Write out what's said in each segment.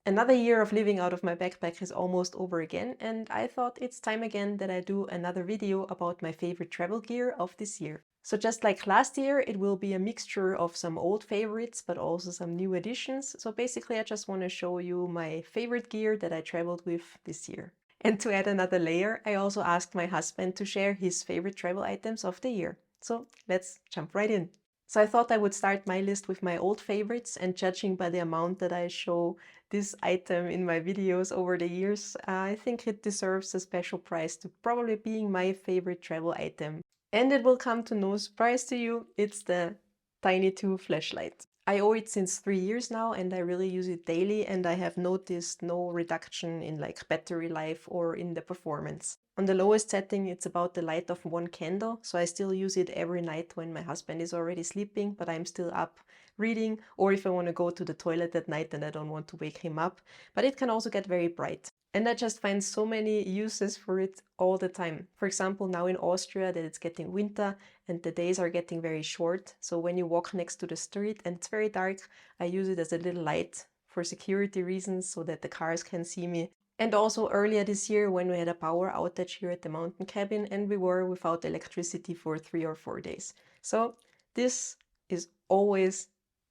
Another year of living out of my backpack is almost over again, and I thought it's time again that I do another video about my favorite travel gear of this year. So just like last year, it will be a mixture of some old favorites, but also some new additions. So basically I just want to show you my favorite gear that I traveled with this year. And to add another layer, I also asked my husband to share his favorite travel items of the year. So let's jump right in. So I thought I would start my list with my old favorites, and judging by the amount that I show this item in my videos over the years, I think it deserves a special prize to probably being my favorite travel item. And it will come to no surprise to you, it's the Tiny 2 flashlight. I owe it since 3 years now, and I really use it daily, and I have noticed no reduction in like battery life or in the performance. On the lowest setting, it's about the light of one candle, so I still use it every night when my husband is already sleeping, but I'm still up reading, or if I want to go to the toilet at night and I don't want to wake him up. But it can also get very bright. And I just find so many uses for it all the time. For example, now in Austria that it's getting winter and the days are getting very short. So when you walk next to the street and it's very dark, I use it as a little light for security reasons so that the cars can see me. And also earlier this year when we had a power outage here at the mountain cabin and we were without electricity for 3 or 4 days. So this is always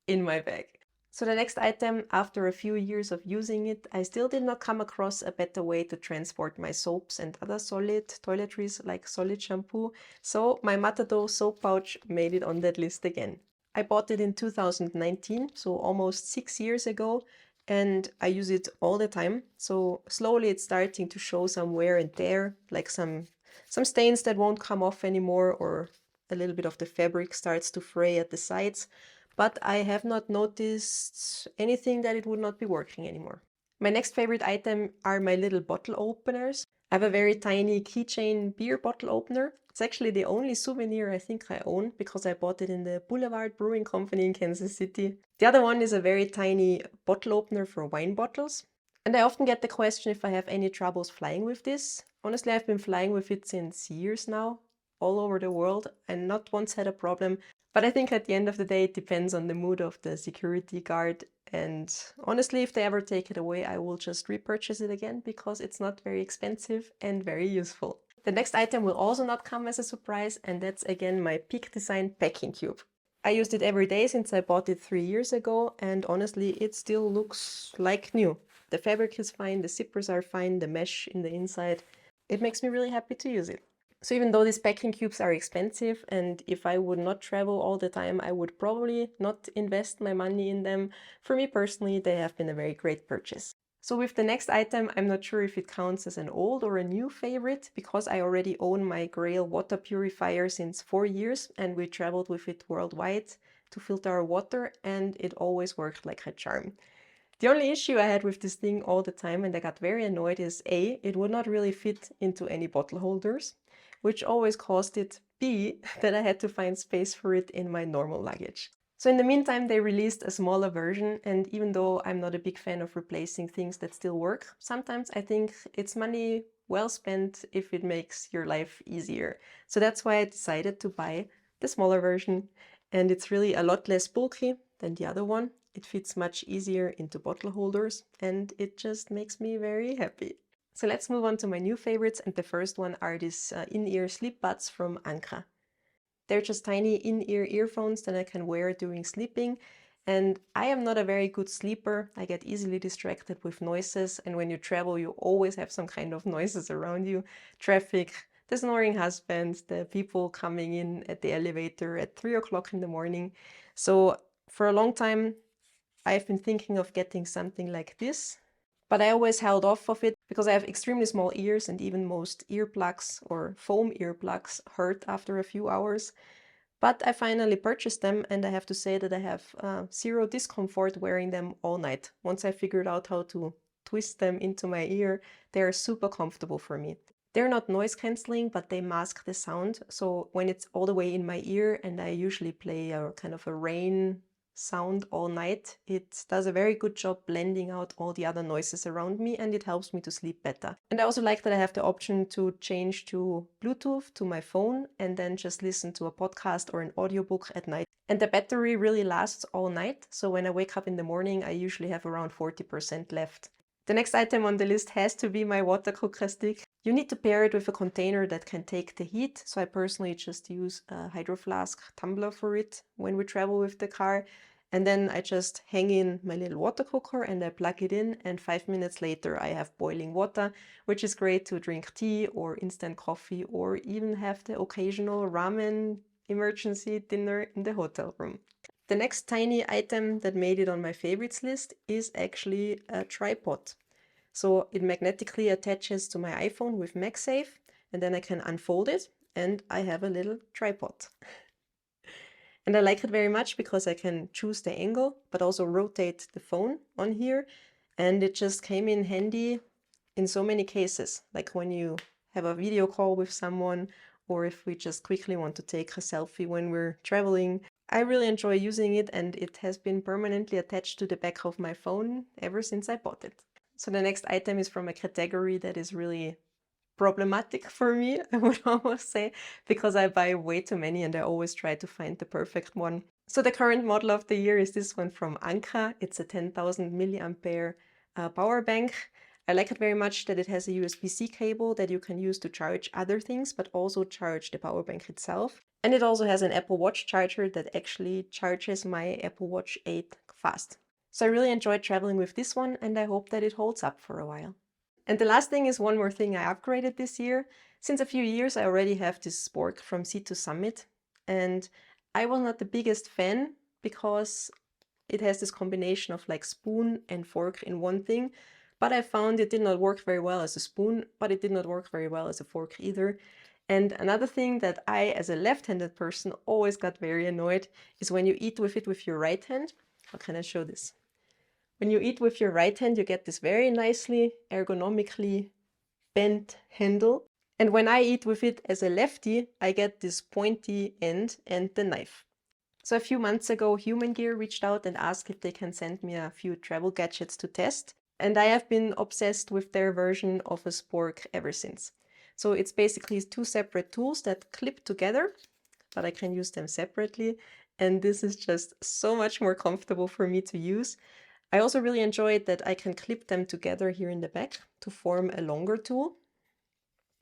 in my bag. So the next item, after a few years of using it, I still did not come across a better way to transport my soaps and other solid toiletries like solid shampoo. So my Matador soap pouch made it on that list again. I bought it in 2019, so almost 6 years ago, and I use it all the time. So slowly it's starting to show some wear and tear, like some stains that won't come off anymore, or a little bit of the fabric starts to fray at the sides. But I have not noticed anything that it would not be working anymore. My next favorite item are my little bottle openers. I have a very tiny keychain beer bottle opener. It's actually the only souvenir I think I own because I bought it in the Boulevard Brewing Company in Kansas City. The other one is a very tiny bottle opener for wine bottles. And I often get the question if I have any troubles flying with this. Honestly, I've been flying with it since years now, all over the world, and not once had a problem. But I think at the end of the day, it depends on the mood of the security guard. And honestly, if they ever take it away, I will just repurchase it again because it's not very expensive and very useful. The next item will also not come as a surprise, and that's again my Peak Design packing cube. I used it every day since I bought it 3 years ago, and honestly, it still looks like new. The fabric is fine, the zippers are fine, the mesh in the inside. It makes me really happy to use it. So even though these packing cubes are expensive, and if I would not travel all the time, I would probably not invest my money in them, for me personally, they have been a very great purchase. So with the next item, I'm not sure if it counts as an old or a new favorite, because I already own my Grail water purifier since 4 years, and we traveled with it worldwide to filter our water, and it always worked like a charm. The only issue I had with this thing all the time, and I got very annoyed, is A, it would not really fit into any bottle holders, which always caused it, B, that I had to find space for it in my normal luggage. So in the meantime, they released a smaller version, and even though I'm not a big fan of replacing things that still work, sometimes I think it's money well spent if it makes your life easier. So that's why I decided to buy the smaller version, and it's really a lot less bulky than the other one. It fits much easier into bottle holders, and it just makes me very happy. So let's move on to my new favorites, and the first one are these in-ear sleep buds from Anka. They're just tiny in-ear earphones that I can wear during sleeping, and I am not a very good sleeper. I get easily distracted with noises, and when you travel you always have some kind of noises around you. Traffic, the snoring husband, the people coming in at the elevator at 3 o'clock in the morning. So for a long time I've been thinking of getting something like this, but I always held off of it because I have extremely small ears, and even most earplugs or foam earplugs hurt after a few hours. But I finally purchased them, and I have to say that I have zero discomfort wearing them all night. Once I figured out how to twist them into my ear, they are super comfortable for me. They're not noise cancelling, but they mask the sound. So when it's all the way in my ear and I usually play a kind of a rain sound all night, it does a very good job blending out all the other noises around me, and it helps me to sleep better. And I also like that I have the option to change to Bluetooth to my phone and then just listen to a podcast or an audiobook at night. And the battery really lasts all night, so when I wake up in the morning, I usually have around 40% left. The next item on the list has to be my water cooker stick. You need to pair it with a container that can take the heat, so I personally just use a hydro flask tumbler for it when we travel with the car. And then I just hang in my little water cooker and I plug it in, and 5 minutes later I have boiling water, which is great to drink tea or instant coffee or even have the occasional ramen emergency dinner in the hotel room. The next tiny item that made it on my favorites list is actually a tripod. So it magnetically attaches to my iPhone with MagSafe, and then I can unfold it and I have a little tripod. And I like it very much because I can choose the angle, but also rotate the phone on here. And it just came in handy in so many cases, like when you have a video call with someone, or if we just quickly want to take a selfie when we're traveling. I really enjoy using it, and it has been permanently attached to the back of my phone ever since I bought it. So the next item is from a category that is really problematic for me, I would almost say, because I buy way too many and I always try to find the perfect one. So the current model of the year is this one from Anka. It's a 10,000 milliampere power bank. I like it very much that it has a USB-C cable that you can use to charge other things, but also charge the power bank itself. And it also has an Apple Watch charger that actually charges my Apple Watch 8 fast. So I really enjoyed traveling with this one, and I hope that it holds up for a while. And the last thing is one more thing I upgraded this year. Since a few years I already have this spork from Sea to Summit, and I was not the biggest fan because it has this combination of like spoon and fork in one thing, but I found it did not work very well as a spoon, but it did not work very well as a fork either. And another thing that I, as a left-handed person, always got very annoyed is when you eat with it with your right hand. How can I show this? When you eat with your right hand, you get this very nicely ergonomically bent handle. And when I eat with it as a lefty, I get this pointy end and the knife. So a few months ago, Humangear reached out and asked if they can send me a few travel gadgets to test. And I have been obsessed with their version of a spork ever since. So it's basically two separate tools that clip together, but I can use them separately. And this is just so much more comfortable for me to use. I also really enjoyed that I can clip them together here in the back to form a longer tool,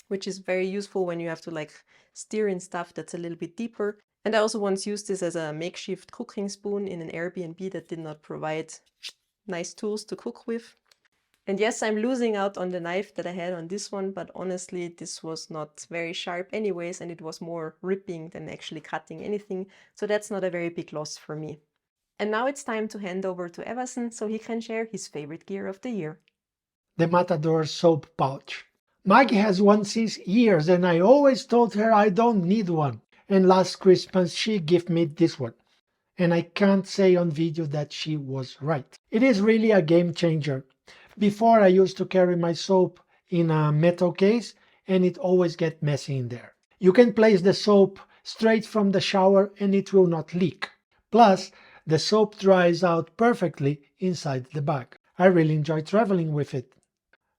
which is very useful when you have to like steer in stuff that's a little bit deeper. And I also once used this as a makeshift cooking spoon in an Airbnb that did not provide nice tools to cook with. And yes, I'm losing out on the knife that I had on this one, but honestly, this was not very sharp anyways, and it was more ripping than actually cutting anything. So that's not a very big loss for me. And now it's time to hand over to Everson so he can share his favorite gear of the year. The Matador soap pouch. Maggie has one since years and I always told her I don't need one. And last Christmas she gave me this one. And I can't say on video that she was right. It is really a game changer. Before I used to carry my soap in a metal case and it always get messy in there. You can place the soap straight from the shower and it will not leak. Plus, the soap dries out perfectly inside the bag. I really enjoy traveling with it.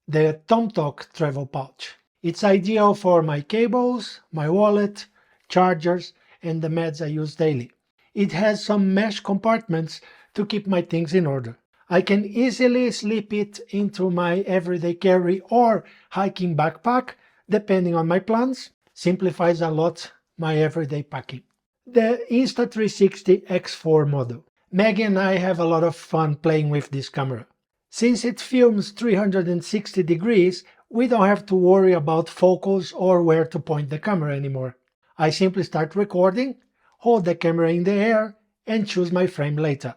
The TomToc travel pouch. It's ideal for my cables, my wallet, chargers, and the meds I use daily. It has some mesh compartments to keep my things in order. I can easily slip it into my everyday carry or hiking backpack, depending on my plans. Simplifies a lot my everyday packing. The Insta360 X4 model. Maggie and I have a lot of fun playing with this camera. Since it films 360 degrees, we don't have to worry about focus or where to point the camera anymore. I simply start recording, hold the camera in the air, and choose my frame later.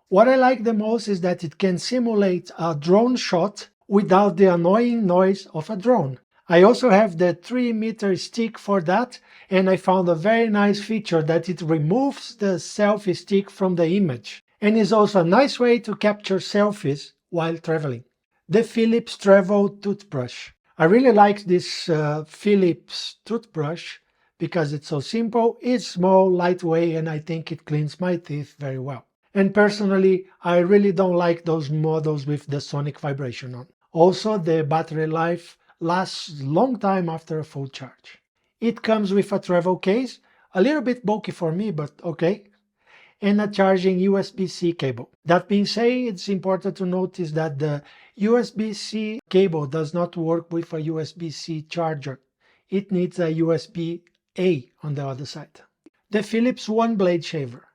What I like the most is that it can simulate a drone shot without the annoying noise of a drone. I also have the 3-meter stick for that, and I found a very nice feature that it removes the selfie stick from the image, and is also a nice way to capture selfies while traveling. The Philips Travel Toothbrush. I really like this Philips toothbrush because it's so simple, it's small, lightweight, and I think it cleans my teeth very well. And personally, I really don't like those models with the sonic vibration on. Also, the battery life lasts long time after a full charge. It comes with a travel case, a little bit bulky for me, but okay. and a charging USB-C cable. That being said, it's important to notice that the USB-C cable does not work with a USB-C charger. It needs a USB-A on the other side. The Philips One Blade Shaver.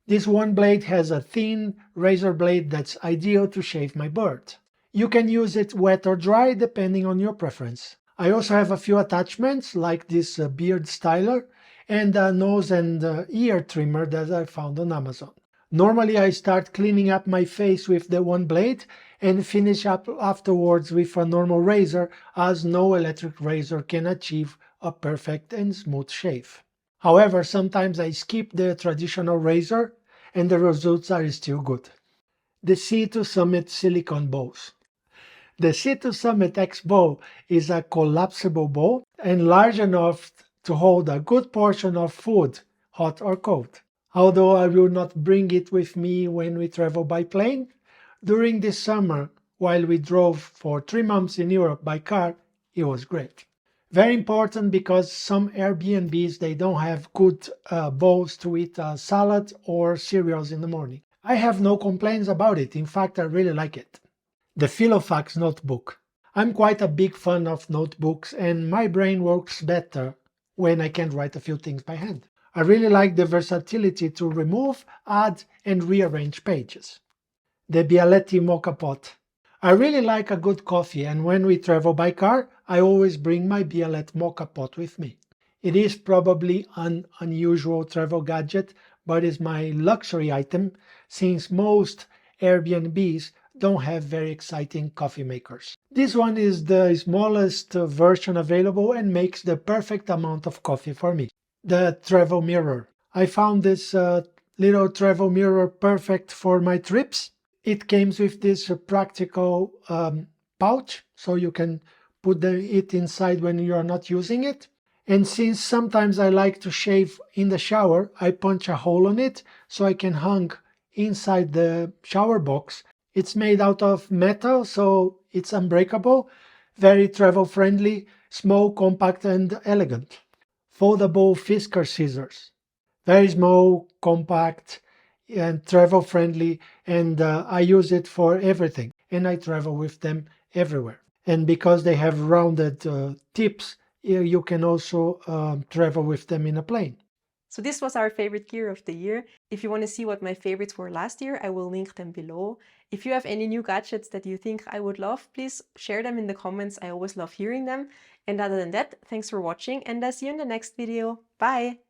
This one blade has a thin razor blade that's ideal to shave my beard. You can use it wet or dry depending on your preference. I also have a few attachments like this beard styler and a nose and ear trimmer that I found on Amazon. Normally I start cleaning up my face with the one blade and finish up afterwards with a normal razor, as no electric razor can achieve a perfect and smooth shave. However, sometimes I skip the traditional razor and the results are still good. The C2 Summit Silicone Bows. The C2 Summit X bow is a collapsible bow and large enough to hold a good portion of food, hot or cold. Although I will not bring it with me when we travel by plane, during this summer, while we drove for 3 months in Europe by car, it was great. Very important because some Airbnbs, they don't have good bowls to eat salad or cereals in the morning. I have no complaints about it. In fact, I really like it. The Filofax notebook. I'm quite a big fan of notebooks and my brain works better when I can write a few things by hand. I really like the versatility to remove, add and rearrange pages. The Bialetti Mocha Pot. I really like a good coffee and when we travel by car, I always bring my Bialetti Mocha Pot with me. It is probably an unusual travel gadget, but is my luxury item since most Airbnbs don't have very exciting coffee makers. This one is the smallest version available and makes the perfect amount of coffee for me. The travel mirror. I found this little travel mirror perfect for my trips. It comes with this practical pouch, so you can put it inside when you are not using it. And since sometimes I like to shave in the shower, I punch a hole on it so I can hang inside the shower box. It's made out of metal, so it's unbreakable, very travel friendly, small, compact and elegant. Foldable Fisker scissors. Very small, compact and travel friendly, and I use it for everything and I travel with them everywhere. And because they have rounded tips, you can also travel with them in a plane. So this was our favorite gear of the year. If you want to see what my favorites were last year, I will link them below. If you have any new gadgets that you think I would love, please share them in the comments. I always love hearing them. And other than that, thanks for watching and I'll see you in the next video. Bye!